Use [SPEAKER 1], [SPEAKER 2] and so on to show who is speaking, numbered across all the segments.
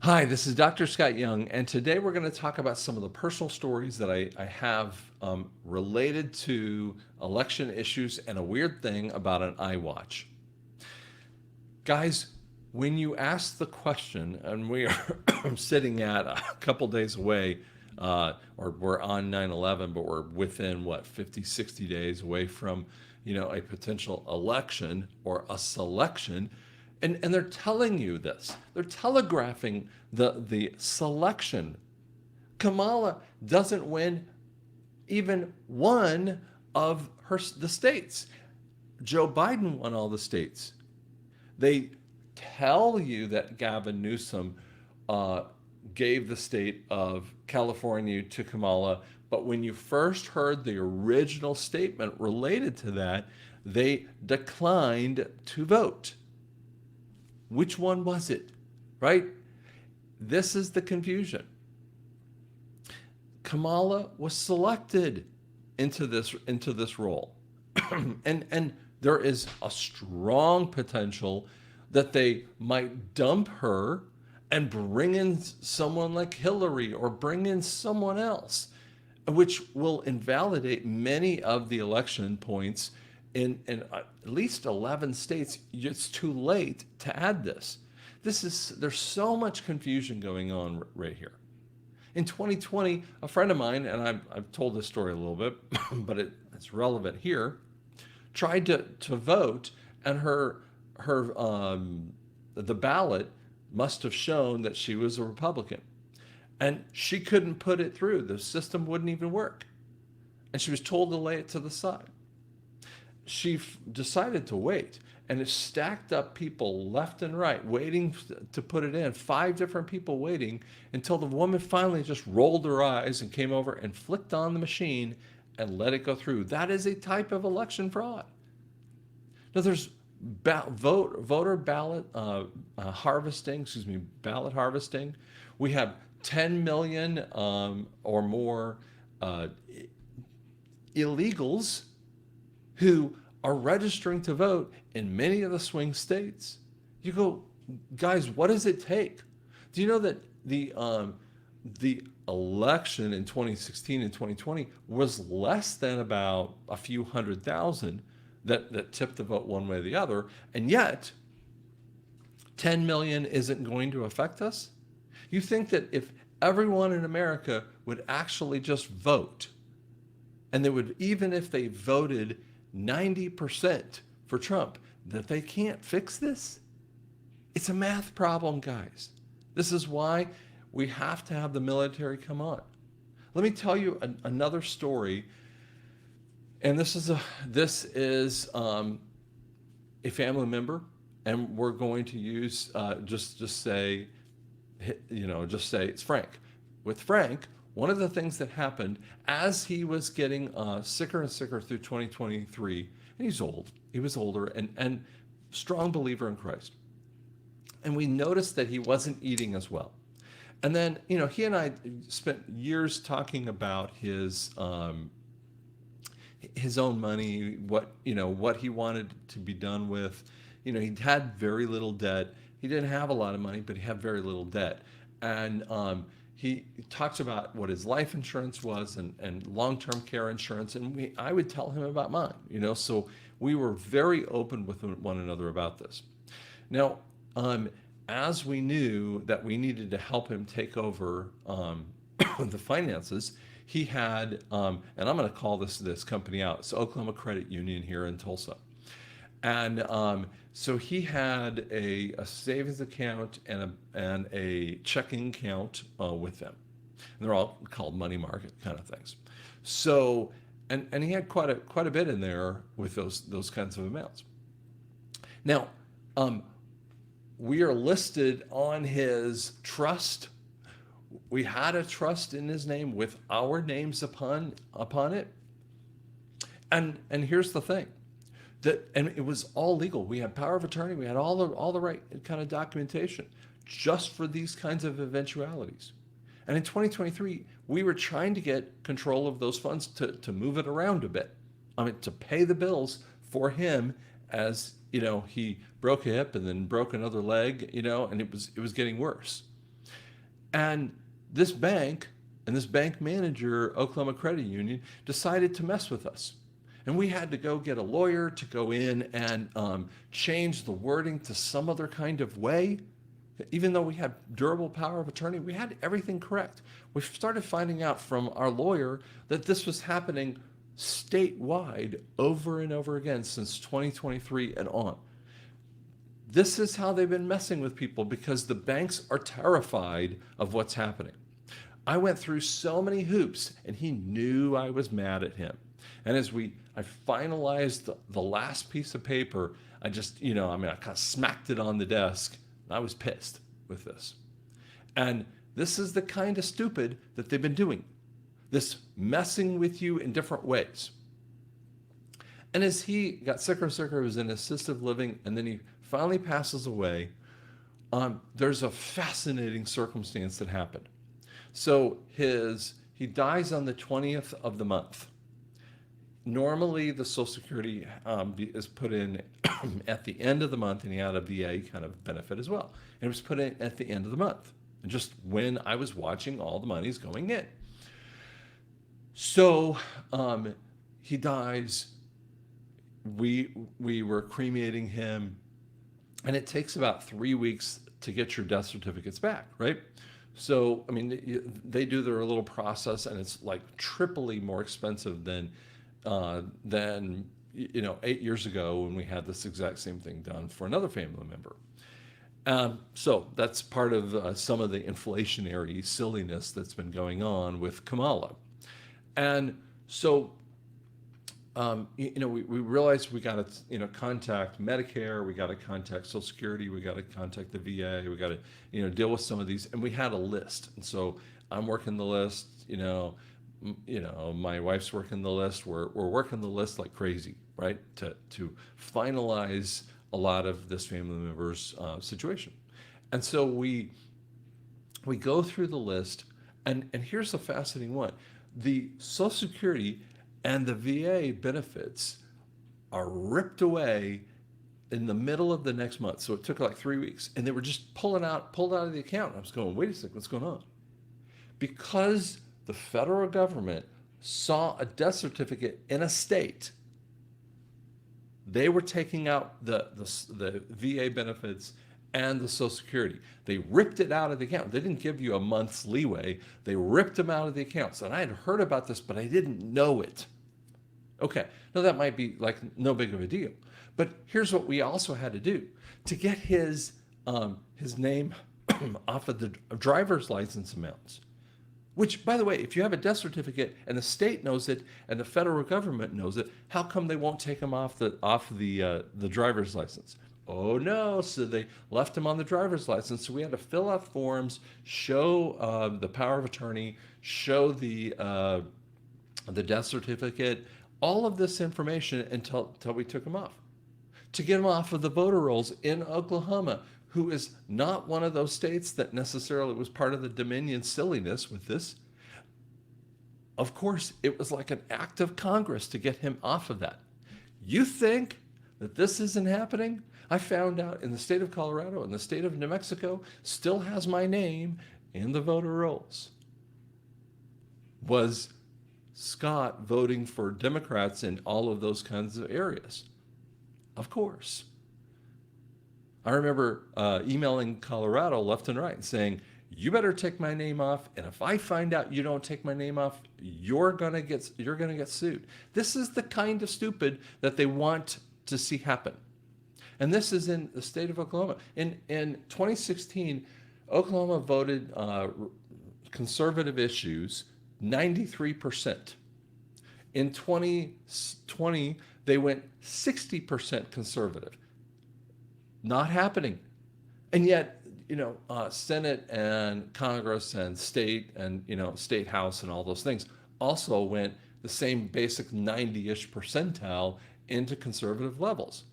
[SPEAKER 1] Hi, this is Dr. Scott Young, and today we're going to talk about some of the personal stories that I have related to election issues and a weird thing about an iWatch. Guys, when you ask the question, and we are sitting at a couple days away, or we're on 9/11, but we're within what, 50, 60 days away from, a potential election or a selection. And they're telling you this. They're telegraphing the selection. Kamala doesn't win even one of the states. Joe Biden won all the states. They tell you that Gavin Newsom uh, gave the state of California to Kamala, but when you first heard the original statement related to that, they declined to vote. Which one was it? Right? This is the confusion. Kamala was selected into this role. and there is a strong potential that they might dump her and bring in someone like Hillary or bring in someone else, which will invalidate many of the election points in at least 11 states. It's too late to add this. There's so much confusion going on right here. In 2020, a friend of mine, and I've told this story a little bit, but it's relevant here, tried to vote, and the ballot must have shown that she was a Republican, and she couldn't put it through. The system wouldn't even work, and she was told to lay it to the side. She decided to wait, and it stacked up people left and right waiting to put it in. 5 different people waiting until the woman finally just rolled her eyes and came over and flicked on the machine and let it go through. That is a type of election fraud. Now there's voter ballot harvesting. Excuse me, ballot harvesting. We have 10 million or more illegals who are registering to vote in many of the swing states. You go, guys, what does it take? Do you know that the election in 2016 and 2020 was less than about a few 100,000 that tipped the vote one way or the other, and yet 10 million isn't going to affect us? You think that if everyone in America would actually just vote, and they would, even if they voted 90% for Trump, that they can't fix this? It's a math problem, guys. This is why we have to have the military come on. Let me tell you another story, and this is a family member, and we're going to use just say, just say it's Frank. With Frank, one of the things that happened as he was getting sicker and sicker through 2023, and he's old, he was older, and strong believer in Christ. And we noticed that he wasn't eating as well. And then, he and I spent years talking about his own money, what he wanted to be done with. He had very little debt. He didn't have a lot of money, but he had very little debt. And he talks about what his life insurance was and long-term care insurance, and I would tell him about mine. So we were very open with one another about this. Now, as we knew that we needed to help him take over the finances, he had, and I'm going to call this company out. It's Oklahoma Credit Union here in Tulsa. And so he had a savings account and a checking account with them. And they're all called money market kind of things. So, and he had quite a bit in there with those kinds of amounts. Now, we are listed on his trust. We had a trust in his name with our names upon it. And here's the thing. And it was all legal. We had power of attorney. We had all the right kind of documentation just for these kinds of eventualities. And in 2023, we were trying to get control of those funds to move it around a bit. To pay the bills for him as, he broke a hip and then broke another leg, and it was getting worse. And this bank and this bank manager, Oklahoma Credit Union, decided to mess with us. And we had to go get a lawyer to go in and change the wording to some other kind of way. Even though we had durable power of attorney, we had everything correct. We started finding out from our lawyer that this was happening statewide over and over again since 2023 and on. This is how they've been messing with people because the banks are terrified of what's happening. I went through so many hoops and he knew I was mad at him. And as I finalized the last piece of paper, I just, I kind of smacked it on the desk. I was pissed with this. And this is the kind of stupid that they've been doing. This messing with you in different ways. And as he got sicker and sicker, he was in assisted living, and then he finally passes away. There's a fascinating circumstance that happened. So he dies on the 20th of the month. Normally, the Social Security is put in at the end of the month, and he had a VA kind of benefit as well. And it was put in at the end of the month, and just when I was watching all the money's going in. So he dies. We were cremating him, and it takes about 3 weeks to get your death certificates back, right? So, they do their little process, and it's like triply more expensive than 8 years ago when we had this exact same thing done for another family member. So that's part of some of the inflationary silliness that's been going on with Kamala. And so, we realized we got to, contact Medicare, we got to contact Social Security, we got to contact the VA, we got to, deal with some of these. And we had a list. And so I'm working the list, my wife's working the list. We're working the list like crazy, right? To finalize a lot of this family member's situation. And so we go through the list, and here's the fascinating one. The Social Security and the VA benefits are ripped away in the middle of the next month. So it took like 3 weeks, and they were just pulled out of the account. I was going, wait a second, what's going on? Because the federal government saw a death certificate in a state, they were taking out the VA benefits and the Social Security. They ripped it out of the account. They didn't give you a month's leeway. They ripped them out of the accounts. And I had heard about this, but I didn't know it. Okay, now that might be like no big of a deal. But here's what we also had to do. To get his name off of the driver's license amounts, which, by the way, if you have a death certificate and the state knows it and the federal government knows it, how come they won't take him off the driver's license? Oh no! So they left him on the driver's license. So we had to fill out forms, show the power of attorney, show the death certificate, all of this information until we took him off. To get him off of the voter rolls in Oklahoma, who is not one of those states that necessarily was part of the Dominion silliness with this. Of course, it was like an act of Congress to get him off of that. You think that this isn't happening? I found out in the state of Colorado and the state of New Mexico still has my name in the voter rolls. Was Scott voting for Democrats in all of those kinds of areas? Of course. I remember emailing Colorado left and right and saying, you better take my name off, and if I find out you don't take my name off, you're gonna get sued. This is the kind of stupid that they want to see happen. And this is in the state of Oklahoma. In 2016, Oklahoma voted conservative issues 93%. In 2020, they went 60% conservative. Not happening. And yet, Senate and Congress and state and, state house and all those things also went the same basic 90-ish percentile into conservative levels.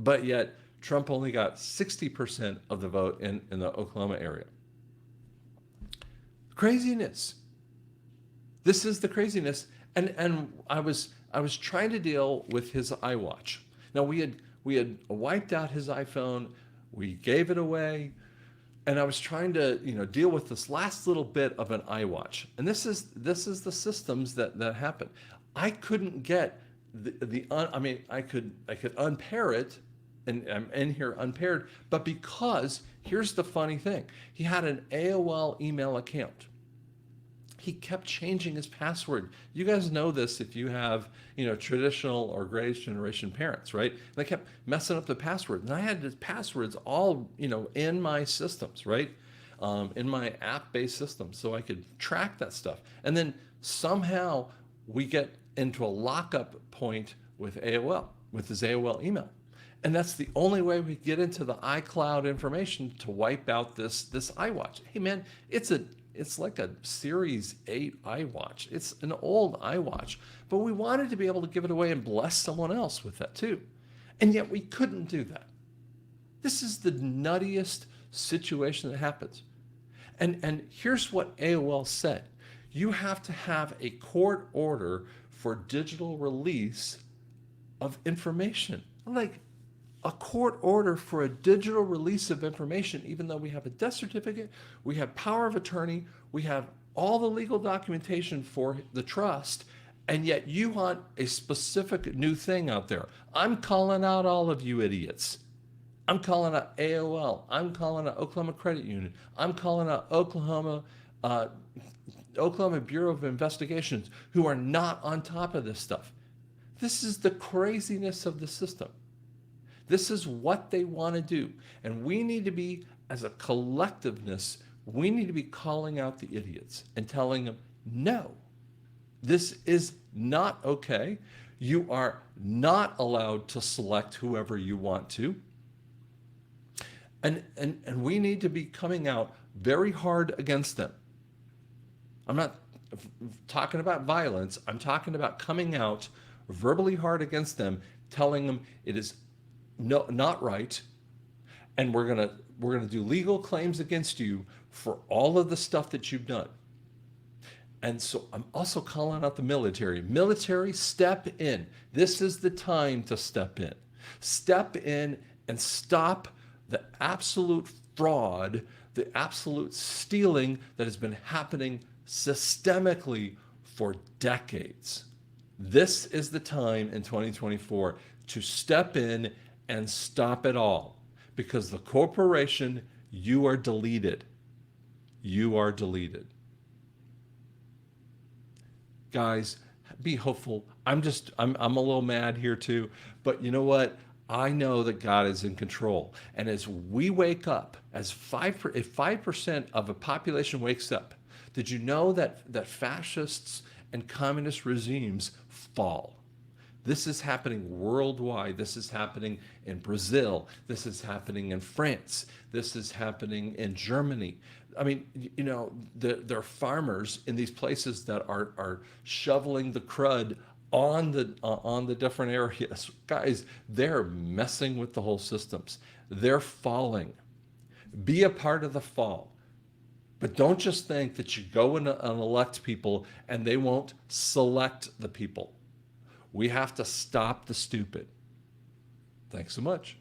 [SPEAKER 1] But yet, Trump only got 60% of the vote in the Oklahoma area. Craziness. This is the craziness. And I was trying to deal with his iWatch. Now, we had wiped out his iPhone. We gave it away. and I was trying to, deal with this last little bit of an iWatch. And this is the systems that happen. I couldn't get I mean, I could unpair it, and I'm in here unpaired, but because here's the funny thing, he had an AOL email account. He kept changing his password. You guys know this if you have, traditional or greatest generation parents, right? They kept messing up the password. And I had the passwords all, in my systems, right? In my app-based system, so I could track that stuff. And then somehow we get into a lockup point with AOL, with his AOL email. And that's the only way we get into the iCloud information to wipe out this iWatch. Hey man, it's like a Series 8 iWatch. It's an old iWatch, but we wanted to be able to give it away and bless someone else with that too. And yet we couldn't do that. This is the nuttiest situation that happens. And here's what AOL said. You have to have a court order for digital release of information. Like, a court order for a digital release of information, even though we have a death certificate, we have power of attorney, we have all the legal documentation for the trust, and yet you want a specific new thing out there. I'm calling out all of you idiots. I'm calling out AOL. I'm calling out Oklahoma Credit Union. I'm calling out Oklahoma Bureau of Investigations, who are not on top of this stuff. This is the craziness of the system. This is what they want to do. And we need to be, as a collectiveness, we need to be calling out the idiots and telling them, no, this is not okay. You are not allowed to select whoever you want to. And we need to be coming out very hard against them. I'm not talking about violence. I'm talking about coming out verbally hard against them, telling them it is not right, and we're gonna do legal claims against you for all of the stuff that you've done. And so I'm also calling out the military. Military, step in. This is the time to step in. Step in and stop the absolute fraud, the absolute stealing that has been happening systemically for decades. This is the time in 2024 to step in and stop it all, because the corporation, you are deleted. You are deleted. Guys, be hopeful. I'm a little mad here too, but you know what? I know that God is in control. And as we wake up, if 5% of a population wakes up, did you know that fascists and communist regimes fall? This is happening worldwide. This is happening in Brazil. This is happening in France. This is happening in Germany. I mean, there are farmers in these places that are shoveling the crud on the different areas. Guys, they're messing with the whole systems. They're falling. Be a part of the fall. But don't just think that you go and elect people and they won't select the people. We have to stop the stupid. Thanks so much.